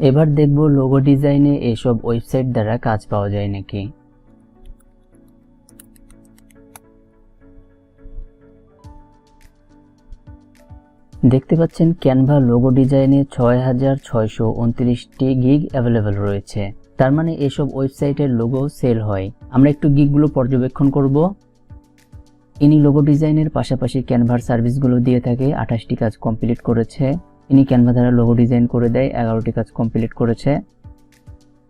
এবার দেখব লোগো ডিজাইনে এসব ওয়েবসাইট দ্বারা কাজ পাওয়া যায় নাকি। দেখতে পাচ্ছেন ক্যানভা লোগো ডিজাইনে 6629টি গিগ অ্যাভেলেবেল রয়েছে। তার মানে এসব ওয়েবসাইটের লোগো সেল হয়। আমরা একটু গিগগুলো পর্যবেক্ষণ করব। ইনি লোগো ডিজাইনের পাশাপাশি ক্যানভার সার্ভিসগুলো দিয়ে থাকে। 28টি কাজ কমপ্লিট করেছে। ইনি ক্যানভা দ্বারা লোগো ডিজাইন করে দেয়, 11টি কাজ কমপ্লিট করেছে।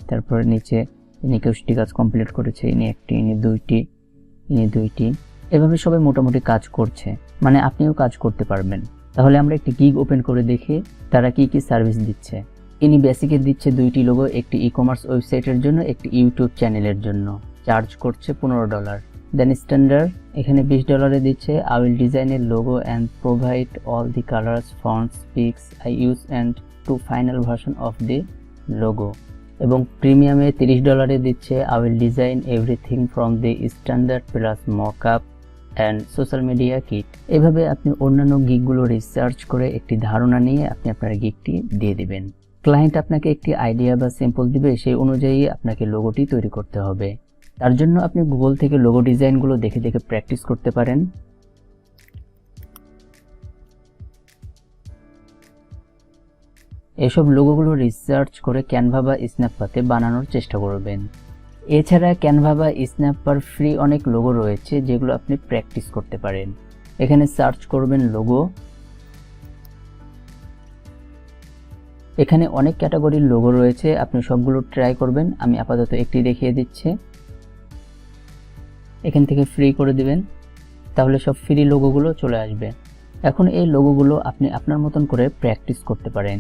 তারপর নিচে ইনি 21টি কাজ কমপ্লিট করেছে, ইনি একটি, ইনি দুইটি। এভাবে সবাই মোটামুটি কাজ করছে, মানে আপনিও কাজ করতে পারবেন। তাহলে আমরা একটি গিগ ওপেন করে দেখি তারা কি কি সার্ভিস দিচ্ছে। ইনি বেসিকে দিচ্ছে 2টি লোগো, একটি ই কমার্স ওয়েবসাইটের জন্য, একটি ইউটিউব চ্যানেলের জন্য। চার্জ করছে $15। দেন স্ট্যান্ডার্ড এখানে $20 দিচ্ছে। I will design a logo and provide all the colours, fonts, picks I use and two final version of the logo. এবং প্রিমিয়ামে $30 দিচ্ছে। I will design everything from the standard plus mockup and social media kit. এভাবে আপনি অন্যান্য গিগগুলো research করে একটি ধারণা নিয়ে আপনি আপনার গিগটি দিয়ে দিবেন। ক্লায়েন্ট আপনাকে একটি আইডিয়া বা স্যাম্পল দিবে, সেই অনুযায়ী আপনাকে লোগোটি তৈরি করতে হবে। তার জন্য আপনি গুগল থেকে লোগো ডিজাইনগুলো দেখে দেখে প্র্যাকটিস করতে পারেন। এসব লোগোগুলো রিসার্চ করে ক্যানভা বা স্ন্যাপপাতে বানানোর চেষ্টা করবেন। এছাড়া ক্যানভা বা স্ন্যাপার ফ্রি অনেক লোগো রয়েছে যেগুলো আপনি প্র্যাকটিস করতে পারেন। এখানে সার্চ করবেন লোগো। এখানে অনেক ক্যাটাগরির লোগো রয়েছে, আপনি সবগুলো ট্রাই করবেন। আমি আপাতত একটি দেখিয়ে দিচ্ছি। এখান থেকে ফ্রি করে দিবেন, তাহলে সব ফ্রি লোগোগুলো চলে আসবে। এখন এই লোগোগুলো আপনি আপনার মতন করে প্র্যাকটিস করতে পারেন।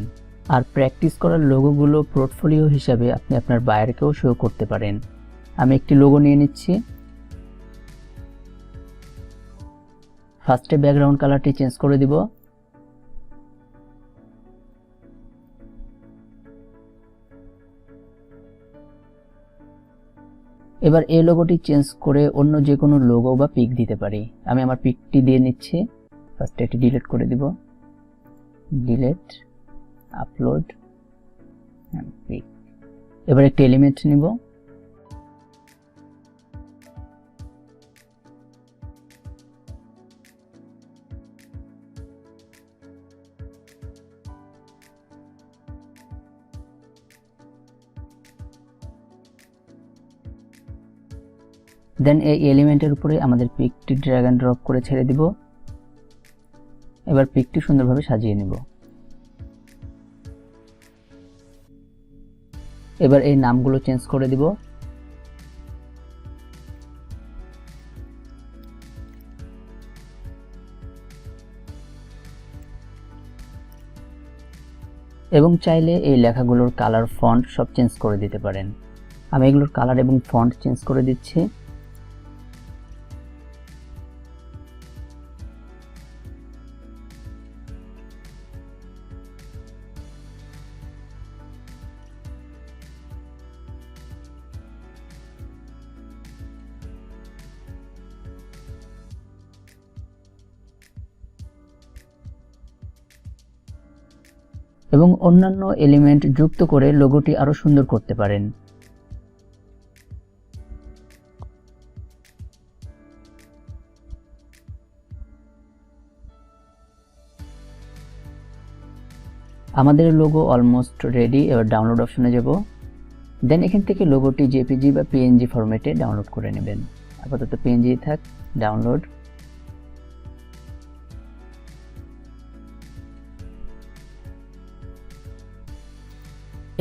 আর প্র্যাকটিস করার লোগোগুলো পোর্টফোলিও হিসাবে আপনি আপনার বায়ারকেও শো করতে পারেন। আমি একটি লোগো নিয়ে নিচ্ছি। ফার্স্টে ব্যাকগ্রাউন্ড কালারটি চেঞ্জ করে দিব। এবার এই লোগোটি চেঞ্জ করে অন্য যে কোনো লোগো বা পিক দিতে পারি। আমি আমার পিকটি দিয়ে নিচ্ছি। ফার্স্টে এটি ডিলিট করে দিব। Delete, upload, pick. এবার একটি এলিমেন্ট নিব। দেন এই এলিমেন্টের উপরে আমাদের পিকটি ড্র্যাগ এন্ড ড্রপ করে ছেড়ে দিব। এবার পিকটি সুন্দরভাবে সাজিয়ে নিব। এবার এই নামগুলো চেঞ্জ করে দিব। এবং চাইলে এই লেখাগুলোর কালার, ফন্ট সব চেঞ্জ করে দিতে পারেন। আমি এগুলোর কালার এবং ফন্ট চেঞ্জ করে দিচ্ছি। এবং অন্যান্য এলিমেন্ট যুক্ত করে লোগোটি আরো সুন্দর করতে পারেন। আমাদের লোগো অলমোস্ট রেডি। এবার ডাউনলোড অপশনে যাব। দেন এখান থেকে লোগোটি জেপিজি বা পিএনজি ফরম্যাটে ডাউনলোড করে নেবেন। আপাতত পিএনজি থাক। ডাউনলোড।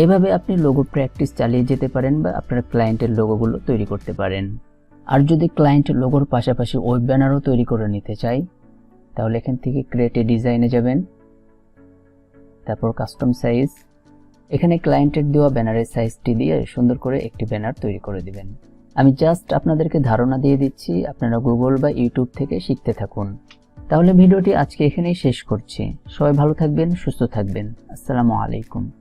এভাবে আপনি লোগো প্র্যাকটিস চালিয়ে যেতে পারেন বা আপনার ক্লায়েন্টের লোগোগুলো তৈরি করতে পারেন। আর যদি ক্লায়েন্ট লোগোর পাশাপাশি ওয়েব ব্যানারও তৈরি করে নিতে চাই, তাহলে এখান থেকে ক্রিয়েট এ ডিজাইনে যাবেন। তারপর কাস্টম সাইজ। এখানে ক্লায়েন্টের দেওয়া ব্যানারের সাইজটি দিয়ে সুন্দর করে একটি ব্যানার তৈরি করে দিবেন। আমি জাস্ট আপনাদেরকে ধারণা দিয়ে দিচ্ছি, আপনারা গুগল বা ইউটিউব থেকে শিখতে থাকুন। তাহলে ভিডিওটি আজকে এখানেই শেষ করছি। সবাই ভালো থাকবেন, সুস্থ থাকবেন। আসসালামু আলাইকুম।